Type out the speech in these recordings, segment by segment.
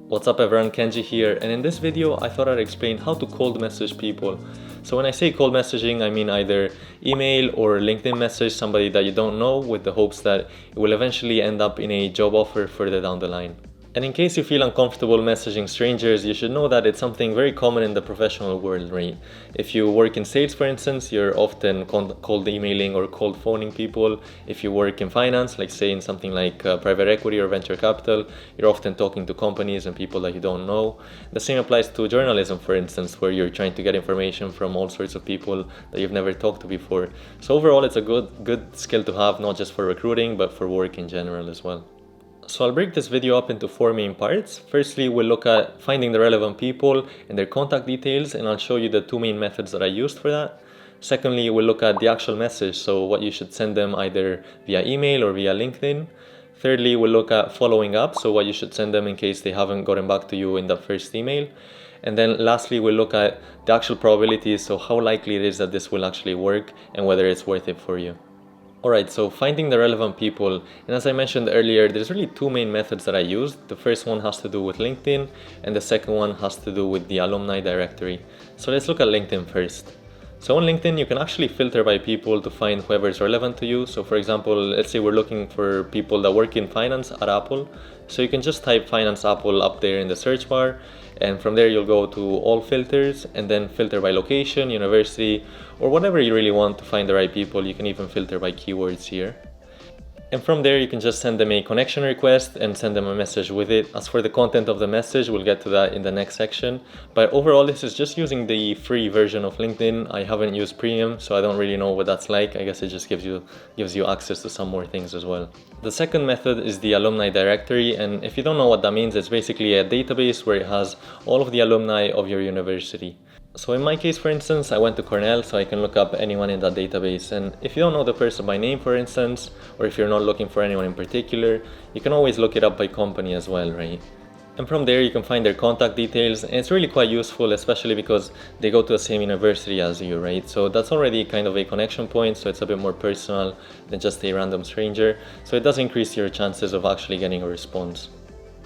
What's up everyone, Kenji here, and in this video I thought I'd explain how to cold message people. So when I say cold messaging, I mean either email or LinkedIn message somebody that you don't know with the hopes that it will eventually end up in a job offer further down the line. And in case you feel uncomfortable messaging strangers, you should know that it's something very common in the professional world, right? If you work in sales, for instance, you're often cold emailing or cold phoning people. If you work in finance, like say in something like private equity or venture capital, you're often talking to companies and people that you don't know. The same applies to journalism, for instance, where you're trying to get information from all sorts of people that you've never talked to before. So overall, it's a good skill to have, not just for recruiting, but for work in general as well. So I'll break this video up into 4 main parts. Firstly, we'll look at finding the relevant people and their contact details, and I'll show you the 2 main methods that I used for that. Secondly, we'll look at the actual message, so what you should send them either via email or via LinkedIn. Thirdly, we'll look at following up, so what you should send them in case they haven't gotten back to you in that first email. And then lastly, we'll look at the actual probabilities, so how likely it is that this will actually work and whether it's worth it for you. Alright, so finding the relevant people, and as I mentioned earlier, there's really 2 main methods that I used. The first one has to do with LinkedIn, and the second one has to do with the alumni directory. So let's look at LinkedIn first. So on LinkedIn, you can actually filter by people to find whoever is relevant to you. So for example, let's say we're looking for people that work in finance at Apple. So you can just type finance Apple up there in the search bar, and from there you'll go to all filters and then filter by location, university, or whatever you really want to find the right people. You can even filter by keywords here. And from there you can just send them a connection request and send them a message with it. As for the content of the message, we'll get to that in the next section. But overall, this is just using the free version of LinkedIn. I haven't used premium, so I don't really know what that's like. I guess it just gives you access to some more things as well. The second method is the alumni directory, and if you don't know what that means, it's basically a database where it has all of the alumni of your university. So in my case, for instance, I went to Cornell, so I can look up anyone in that database. And if you don't know the person by name, for instance, or if you're not looking for anyone in particular, you can always look it up by company as well, right? And from there you can find their contact details, and it's really quite useful, especially because they go to the same university as you, right? So that's already kind of a connection point, so it's a bit more personal than just a random stranger. So it does increase your chances of actually getting a response.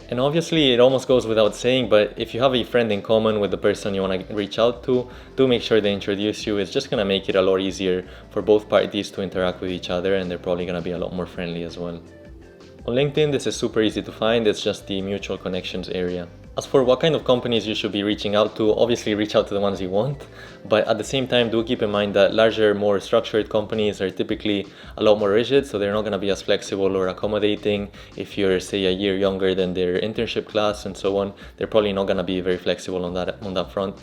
And obviously it almost goes without saying, but if you have a friend in common with the person you want to reach out to, do make sure they introduce you. It's just going to make it a lot easier for both parties to interact with each other, and they're probably going to be a lot more friendly as well. On LinkedIn, this is super easy to find. It's just the mutual connections area. As for what kind of companies you should be reaching out to, obviously reach out to the ones you want, but at the same time, do keep in mind that larger, more structured companies are typically a lot more rigid, so they're not going to be as flexible or accommodating. If you're, say, a year younger than their internship class and so on, they're probably not going to be very flexible on that front.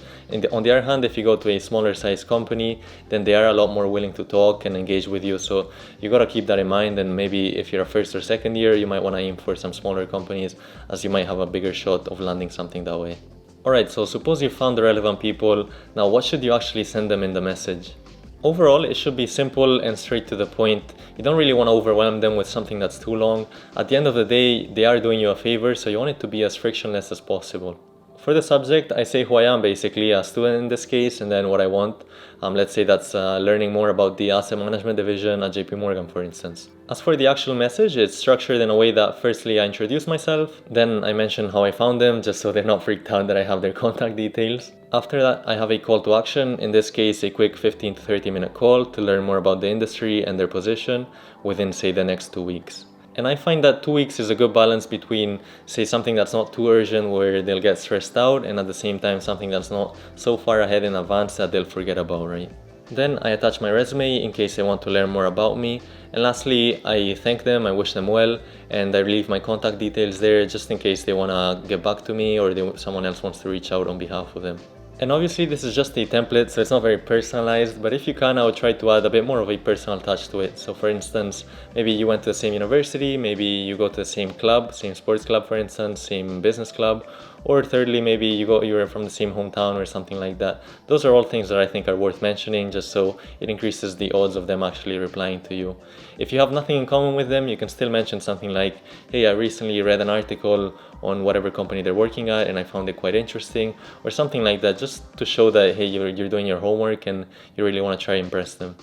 On the other hand, if you go to a smaller size company, then they are a lot more willing to talk and engage with you, so you got to keep that in mind. And maybe if you're a first or second year, you might want to aim for some smaller companies, as you might have a bigger shot of landing something that way. Alright, so suppose you found the relevant people. Now what should you actually send them in the message? Overall, it should be simple and straight to the point. You don't really want to overwhelm them with something that's too long. At the end of the day, they are doing you a favor, so you want it to be as frictionless as possible. For the subject, I say who I am, basically, a student in this case, and then what I want. Let's say that's learning more about the asset management division at JP Morgan, for instance. As for the actual message, it's structured in a way that firstly I introduce myself, then I mention how I found them, just so they're not freaked out that I have their contact details. After that, I have a call to action, in this case a quick 15 to 30 minute call to learn more about the industry and their position within, say, the next 2 weeks. And I find that 2 weeks is a good balance between, say, something that's not too urgent where they'll get stressed out, and at the same time something that's not so far ahead in advance that they'll forget about, right? Then I attach my resume in case they want to learn more about me. And lastly, I thank them, I wish them well, and I leave my contact details there just in case they want to get back to me or someone else wants to reach out on behalf of them. And obviously this is just a template, so it's not very personalized, but if you can, I would try to add a bit more of a personal touch to it. So for instance, maybe you went to the same university, maybe you go to the same club, same sports club for instance, same business club, or thirdly, maybe you were from the same hometown or something like that. Those are all things that I think are worth mentioning, just so it increases the odds of them actually replying to you. If you have nothing in common with them, you can still mention something like, hey, I recently read an article on whatever company they're working at and I found it quite interesting, or something like that, just to show that, hey, you're doing your homework and you really want to try and impress them.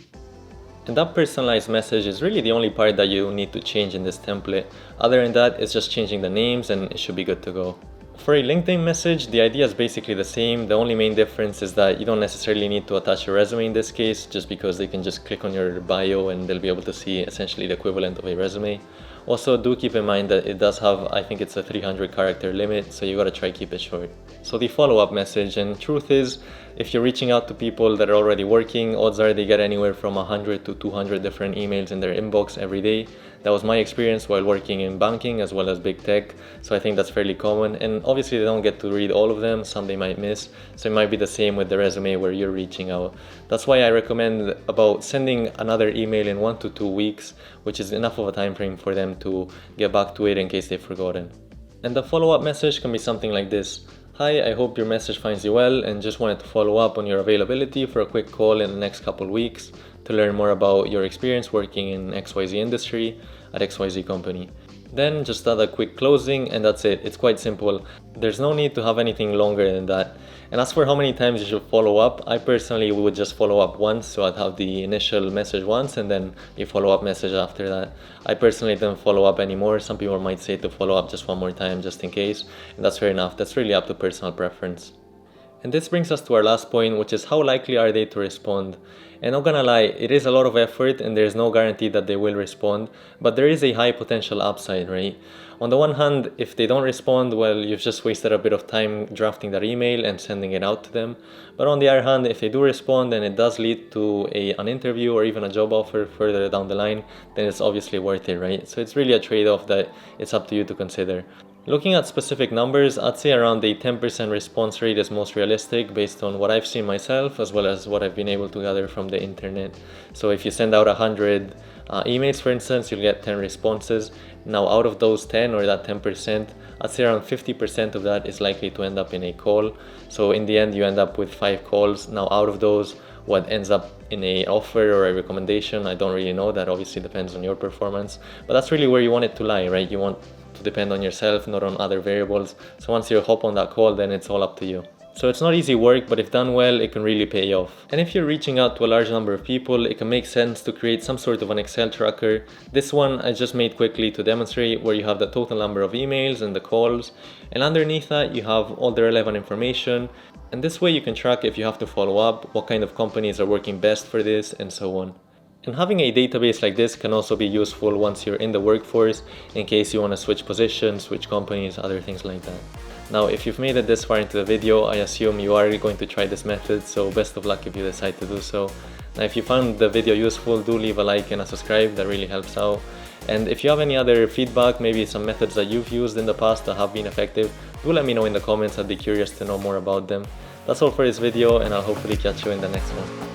And that personalized message is really the only part that you need to change in this template. Other than that, it's just changing the names and it should be good to go. For a LinkedIn message, the idea is basically the same. The only main difference is that you don't necessarily need to attach a resume in this case, just because they can just click on your bio and they'll be able to see essentially the equivalent of a resume. Also, do keep in mind that it does have, I think it's a 300 character limit, so you gotta try keep it short. So the follow-up message, and truth is, if you're reaching out to people that are already working, odds are they get anywhere from 100 to 200 different emails in their inbox every day. That was my experience while working in banking as well as big tech, so I think that's fairly common. And obviously they don't get to read all of them, some they might miss, so it might be the same with the resume where you're reaching out. That's why I recommend about sending another email in 1 to 2 weeks, which is enough of a time frame for them to get back to it in case they've forgotten. And the follow-up message can be something like this. Hi, I hope your message finds you well and just wanted to follow up on your availability for a quick call in the next couple weeks to learn more about your experience working in XYZ industry at XYZ company. Then just add a quick closing and that's it. It's quite simple. There's no need to have anything longer than that. And as for how many times you should follow up, I personally would just follow up once, so I'd have the initial message once and then a follow-up message after that. I personally don't follow up anymore. Some people might say to follow up just one more time just in case, and that's fair enough. That's really up to personal preference. And this brings us to our last point, which is how likely are they to respond? And not gonna lie, it is a lot of effort and there's no guarantee that they will respond, but there is a high potential upside, right? On the one hand, if they don't respond, well, you've just wasted a bit of time drafting their email and sending it out to them. But on the other hand, if they do respond and it does lead to an interview or even a job offer further down the line, then it's obviously worth it, right? So it's really a trade-off that it's up to you to consider. Looking at specific numbers, I'd say around a 10% response rate is most realistic based on what I've seen myself as well as what I've been able to gather from the internet. So if you send out 100 emails, for instance, you'll get 10 responses. Now out of those 10 or that 10%, I'd say around 50% of that is likely to end up in a call. So in the end, you end up with 5 calls. Now out of those, what ends up in a offer or a recommendation, I don't really know. That obviously depends on your performance, but that's really where you want it to lie, right? You want to depend on yourself, not on other variables. So once you hop on that call, then it's all up to you. So it's not easy work, but if done well, it can really pay off. And if you're reaching out to a large number of people, it can make sense to create some sort of an Excel tracker. This one I just made quickly to demonstrate, where you have the total number of emails and the calls, and underneath that you have all the relevant information. And this way you can track if you have to follow up, what kind of companies are working best for this, and so on. And having a database like this can also be useful once you're in the workforce, in case you want to switch positions, switch companies, other things like that. Now, if you've made it this far into the video, I assume you are going to try this method, so best of luck if you decide to do so. Now, if you found the video useful, do leave a like and a subscribe, that really helps out. And if you have any other feedback, maybe some methods that you've used in the past that have been effective, do let me know in the comments. I'd be curious to know more about them. That's all for this video, and I'll hopefully catch you in the next one.